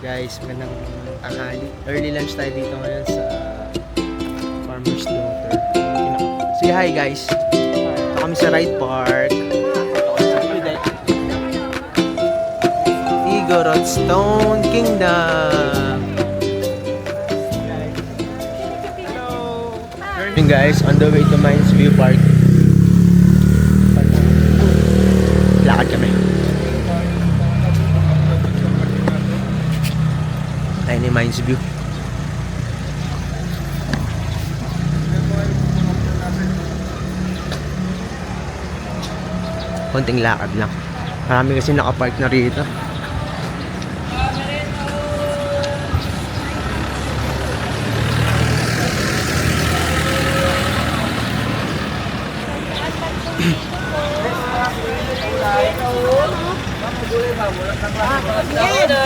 Guys, magandang tanghali. Early lunch tayo dito ngayon sa Farmer's Daughter. Say hi guys. Ito kami sa Ride Park. Igorot Stone Kingdom. Hello. Guys, on the way to Mines View Park. Lakad kami. Ayun ni Mines View. Konting lakad lang. Marami kasi nakapark na rito.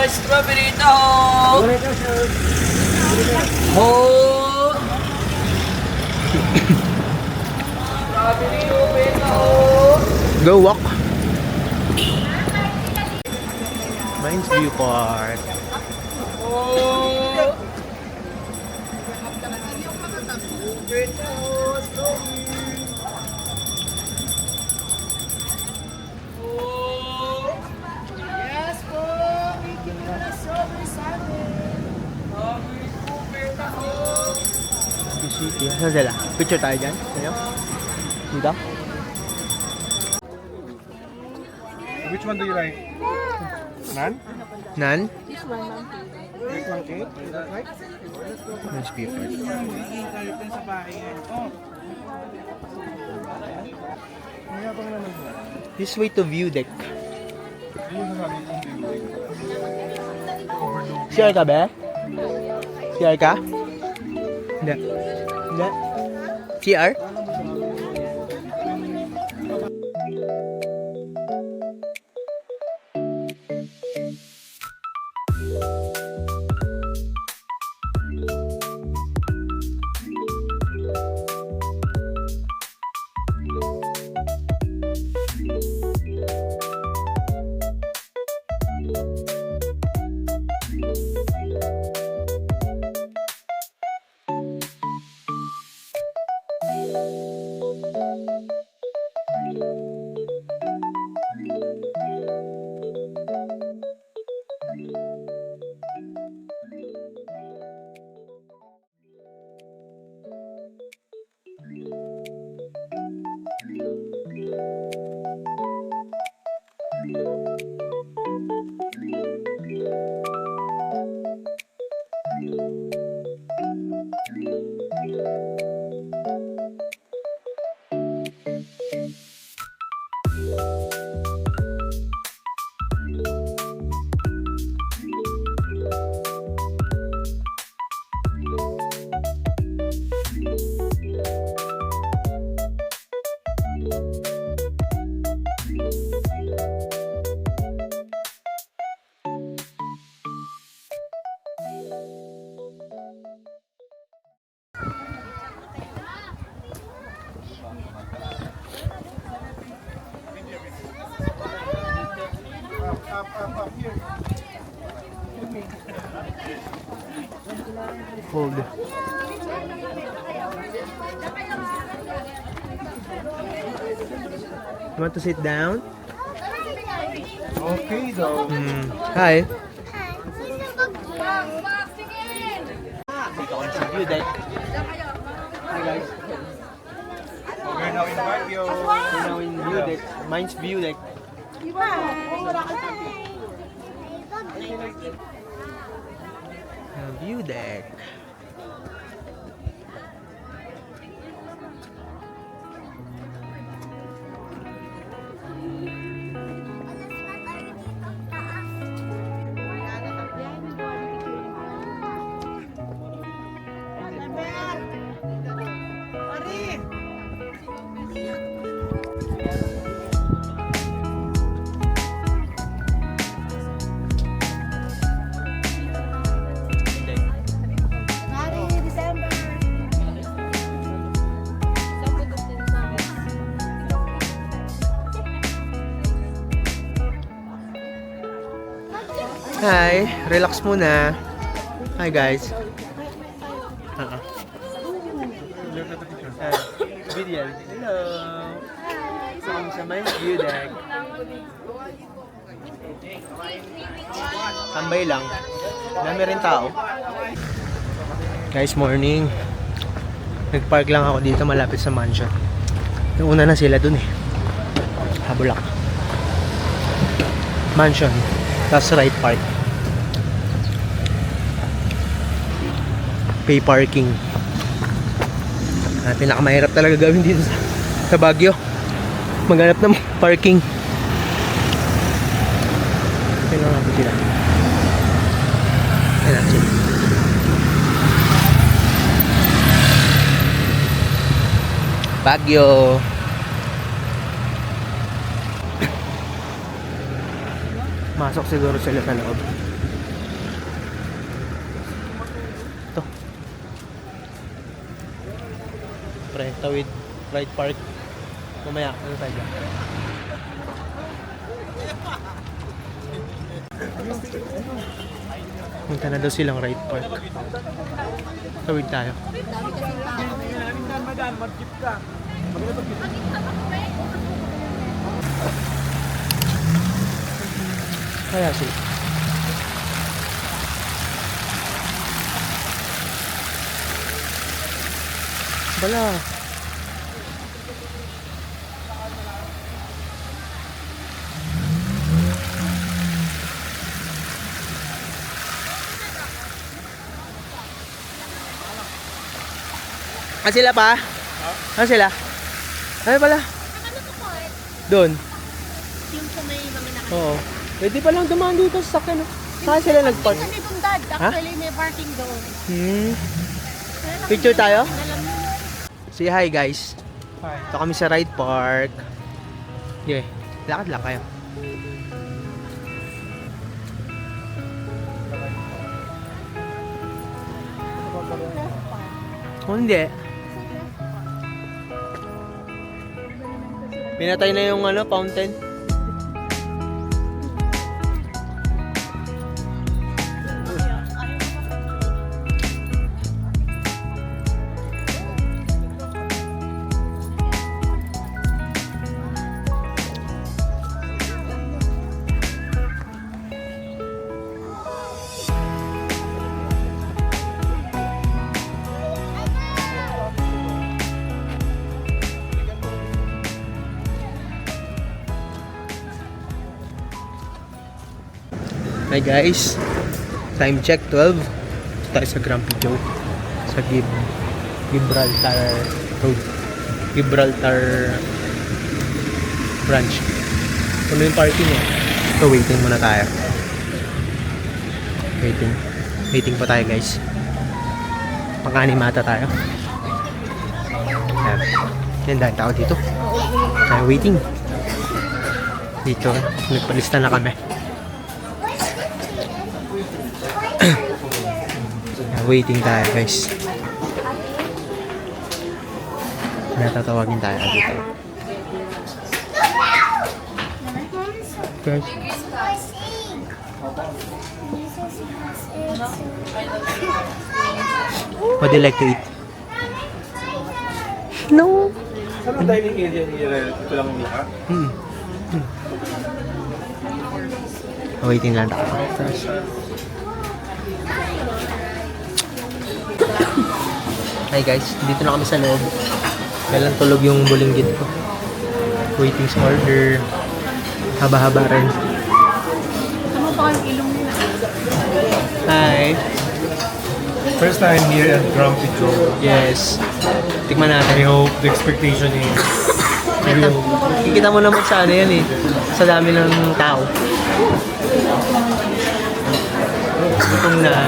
Strawberry taho. Oh. Strawberry taho. Go walk. Mines View Park. Oh. Saan sila? Picture tayo dyan? Sa'yo? Dito? Which one do you like? Naan? Nan? This one cake? Is that right? Mines View Park. This way to view deck. CR ka ba? CR ka? Hindi. Hindi. CR? Up here. Hold. You want to sit down? Okay though. Hi. Dito kami sa view deck. Hi guys. We're now in Baguio. We're now in view deck. Mines View deck. View deck. Hi, relax muna. Hi guys. Video. Hello. So kami sa may view deck. Tambay lang. Dami rin tao. Guys, morning. Nagpark lang ako dito malapit sa mansion. Yung una na sila dun eh. Habulak. Mansion. Tapos right park. Pay parking. Pinakamahirap talaga gawin dito sa Baguio. Maghanap ng parking. Tingnan natin sila. Ayan natin. Baguio. Masok siguro sila sa loob. Ito. Pre, tawid. Right park. Mamaya, ano tayo dyan? Punta na daw silang right park. Tawid tayo. Kaya sila. Bala. Ah, sila pa? Ah, sila? Ay, pala. Doon. Yung sa may mga nakakita. Oo. Pwede pa lang dumaan dito sa sakyan. Saan sila nag-park? Hindi itong dad. Actually, may parking doon. Picture tayo? Alam mo. Say hi guys. Hi. Ito kami sa Ride Park. Yeah. Lakad lang kayo. Oh, hindi. Pinatay na yung ano, fountain. Hi guys, time check 12. Ito tayo sa Grumpy Joe sa Gibraltar Road, Gibraltar branch. Ano yung parking eh? So waiting muna tayo. Waiting pa tayo guys. Pang-animata tayo. Yan dahil tao dito. Tayo waiting. Dito, nagpalista na kami. Waiting tayo guys. Natatawagin tayo dito. Guys. What do you like to eat? No. Saan ang dining area nila? Ito lang yung lahat? Waiting lang tayo. Hi guys, dito na kami sa loob. Kailan tulog yung bulinggit ko. Waiting sa order. Haba-haba rin. Tama pa kayong ilong nila. Hi. First time here at Grumpy Joe. Yes. Tikman I natin. hope the expectation is real. Kikita mo naman sa ano yan eh. Sa dami ng tao. Gutom na.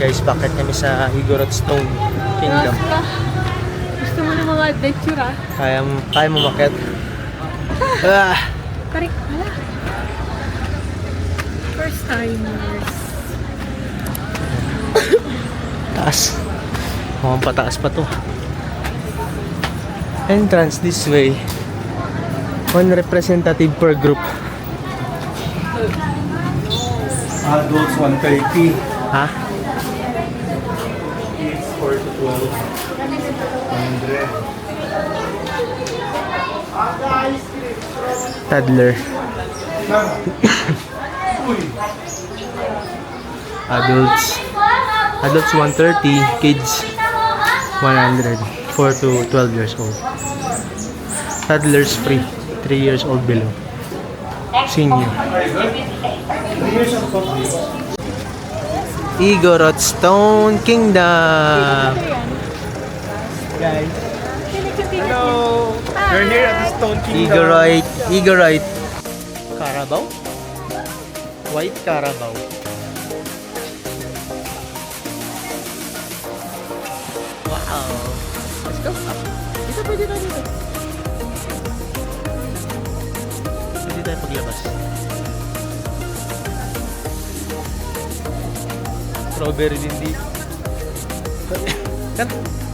Guys, bakit kami sa Igorot Stone Kingdom? Gusto mo ng mga adventure ah? Kaya mo makit? Ah! Tarik pala. First timers. Taas. Mukhang pataas pa to. Entrance this way. One representative per group. Adults 130. Ha? Kids 4 to 12. 100. Toddler. Adults 130, kids 100, 4 to 12 years old. Toddlers free, 3 years old below. Senior. Igorot Stone Kingdom. Guys, Hello! We're here at the Stone Kingdom. Igorite Carabao. White Carabao. Wow. Let's go. Pwede tayo paglabas. Strawberry din dito.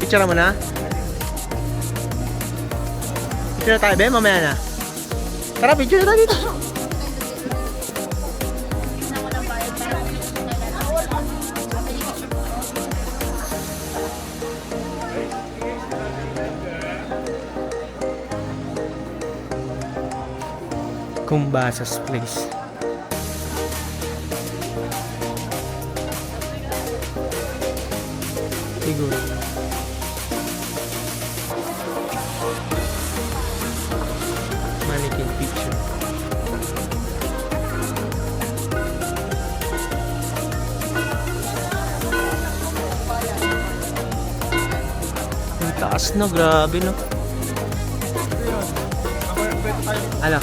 Picture mo na? Picture na tayo, be? Mamaya na. Tara, picture na tayo dito. Kumbasas Place. Siguro. Mannequin picture. Ang taas na, grabe no. Ano?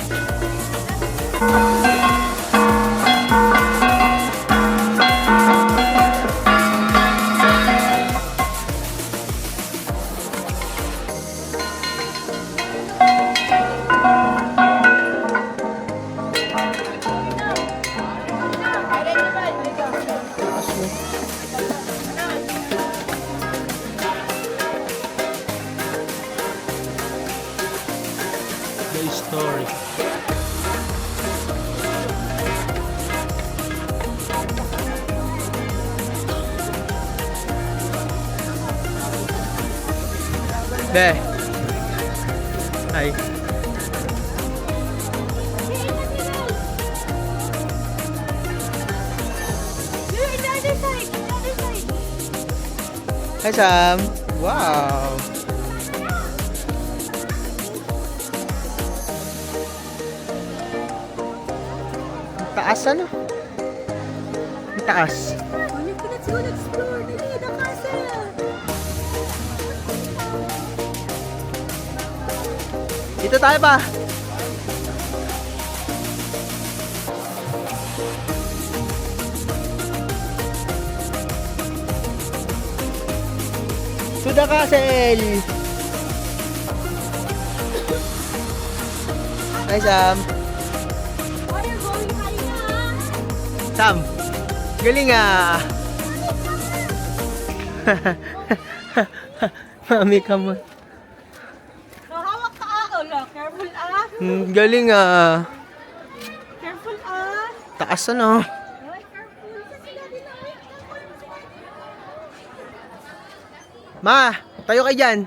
The story. Be. Hi. Hi Sam. Wow. Ang taas ano? Ang taas. Let's go explore. Dali, the castle. Dito tayo pa. To the castle. Hi Sam. Why are you going high? Sam. Galing ah. Mami ka mo. Hawak ka ah. Careful ah. Galing ah. Careful ah. Taas ano. Ay, careful. Kasi lagi na ay. Ma, tayo ka dyan.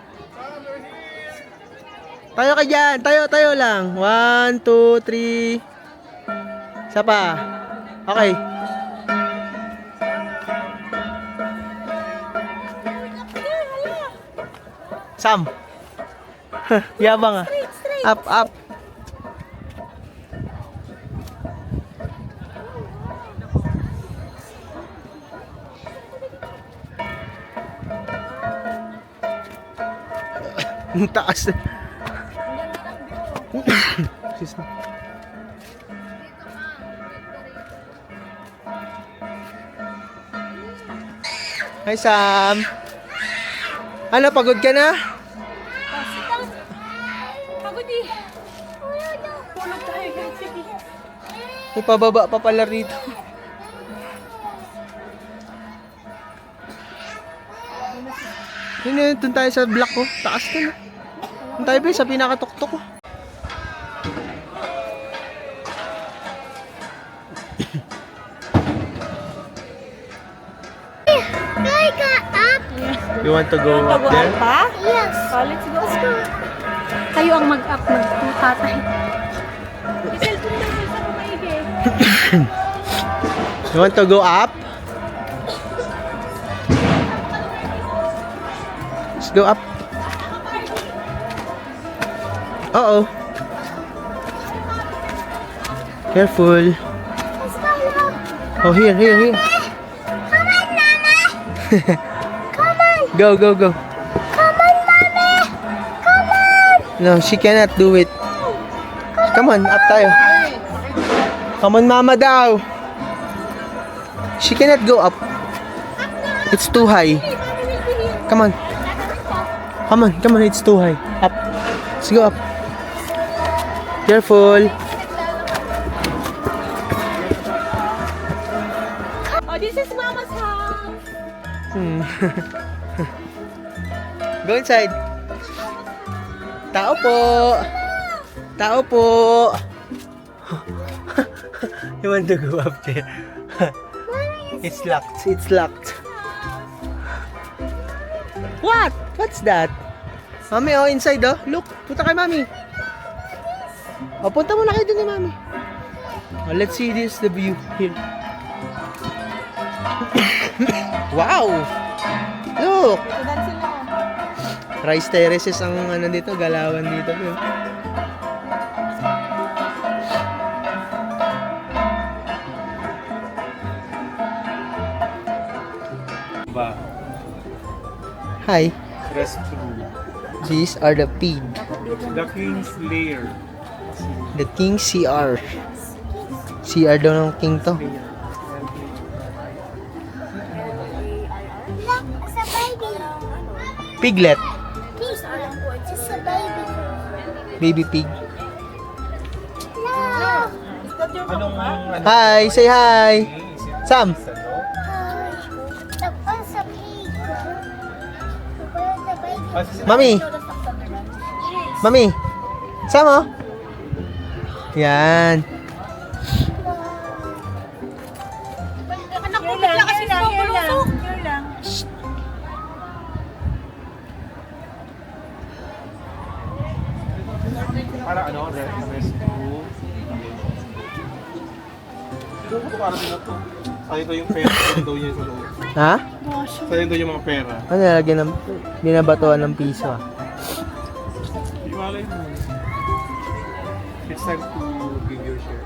Tayo ka dyan. Tayo lang. 1, 2, 3. Isa pa. Okay. Sam. Yabang ah. Up, up. Ang taas. Excuse me. Hi, Sam. Ano, pagod ka na? Pagod eh. Tulog tayo guys. May pababa pa pala rito. Yun, doon tayo sa block ko. Taas ka na. Doon tayo ba sa pinakatuktok ko. You want to go up there? Pa? Yes. Oh, let's go. Let's go. Kayo ang mag-up, mag-tatay. I-cellphone na yun sa kumaigi. You want to go up? Let's go up. Uh-oh. Careful. Oh, here. Come on, Mama. Come on. Go, go, go. Come on, Mama. Come on. No, she cannot do it. Come on, up tayo. Come on, Mama daw. She cannot go up. It's too high. Come on. Come on, it's too high. Up. Let's go up. Careful. Oh, this is Mama's house. Go inside. Tao po. Tao po. You want to go up there? It's locked. It's locked. What? What's that? Mami, oh, inside, oh. Look, punta kay Mami. Oh, punta muna kayo dun ni Mami. Oh, let's see this, the view here. Wow! Look! Rice terraces ang ano dito, galawan dito. Ba, Hi, restroom. these are the pig. The King's Lair. The King CR. CR daw ng King to. Look, it's a baby. Piglet. Please, it's just a baby. Baby pig. No. Anong Hi, say hi. Sam. That was a pig. Where's the baby? Mami. Mami. Sam, oh. Yan. Anak ko, bigla kasi bulusok. para ano, restroom. Para din na to. Sayang daw yung pera. Sayang daw yun sa loob. Ha? Sayang daw yung mga pera. Ano nalagyan ng binabatuan ng piso, ah? Hindi malay mo. It's time to give your share.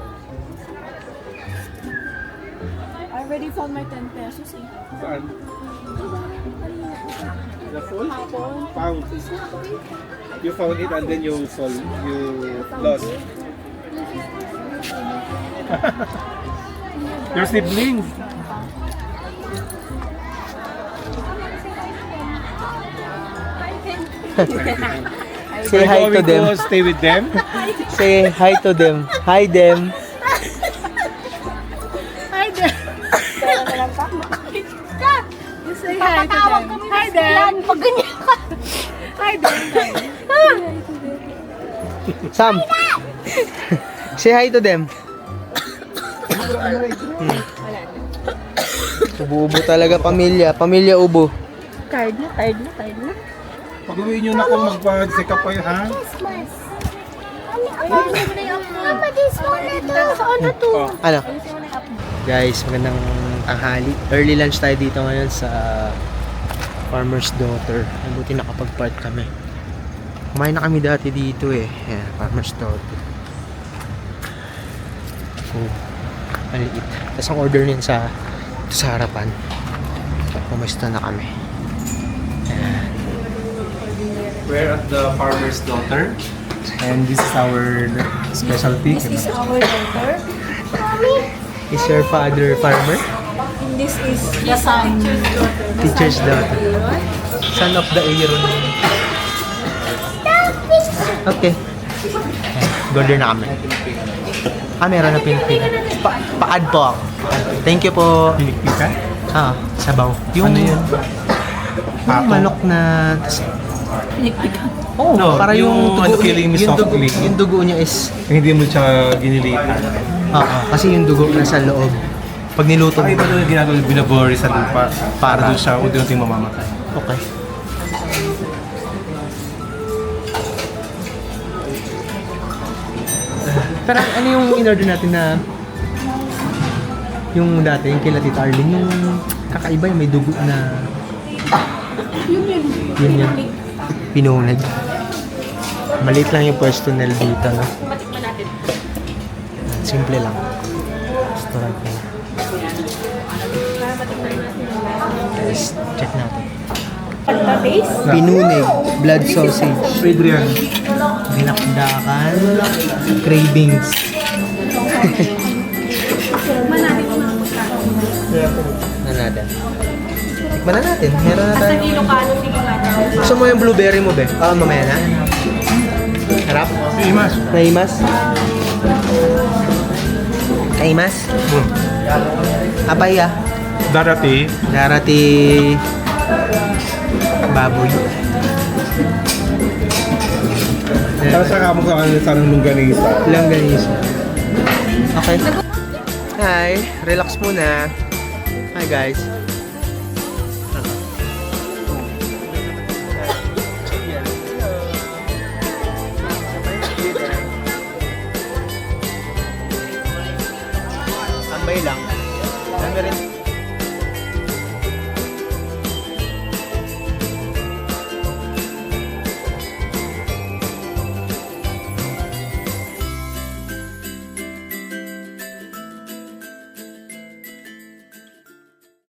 I already found my 10 pesos eh. Saan? The full? Pound. You found it and then you sold. You lost. Your siblings. Say hi to them. To stay with them. Say hi to them. Hi them. Say hi to them. Hi there. Pag ganyan ka. Hi there. Sam. Say hi to them. Ubo-ubo talaga pamilya. Pamilya ubo. Tired na. Pag-uwi nyo na kung magpa-check up kayo, ha? Christmas. Mama, this one na to. Saan na to? Oh. Ano? Guys, magandang tanghali. Early lunch tayo dito ngayon sa Farmer's Daughter. Mabuti nakapag-park kami. Kumain na kami dati dito eh. Ayan, Farmer's Daughter. Oh, maliit. Tapos ang order niyan sa harapan. Pumusta na kami. Ayan. We're at the Farmer's Daughter. And this is our specialty. This is our daughter. Is your father farmer? this is the son. Teacher's daughter. Son of the Aaron. Okay. Order na kami. Meron na pinipig. Pa-add po ako. Thank you po. Pinikpik ka? Sabaw. Yung, Ano yun? yung manok na... Oh, No, para yung yung dugo, killing me softly. yung dugo niya is... Hindi mo siya ginilitan. kasi yung dugo nasa loob. Pag niluto mo. Ay, iba doon ginagawa, binabury sa lupa para doon siya unti-unti mamamatay. Okay. Pero ano yung in-order natin na yung dati, yung kila Tita Arlene, yung kakaiba yung may dugo na yun yun. Pinunag. Maliit lang yung pwesto nila dito, no? Simple lang. Restaurant na. Guys, check natin. Pinuneg, blood sausage, Adrian. dinakdakan, cravings. Nanada. Tikman na natin. Meron na tayo. Gusto mo yung blueberry mo, be? Mamaya na. Harap? Imas. Naimas? Naimas? Apay Darati. Darati baboy. Para sa kamukha ka sa longganisa. Langganisa. Okay. Hi, relax muna. Hi guys. Tambay lang. Dami rin.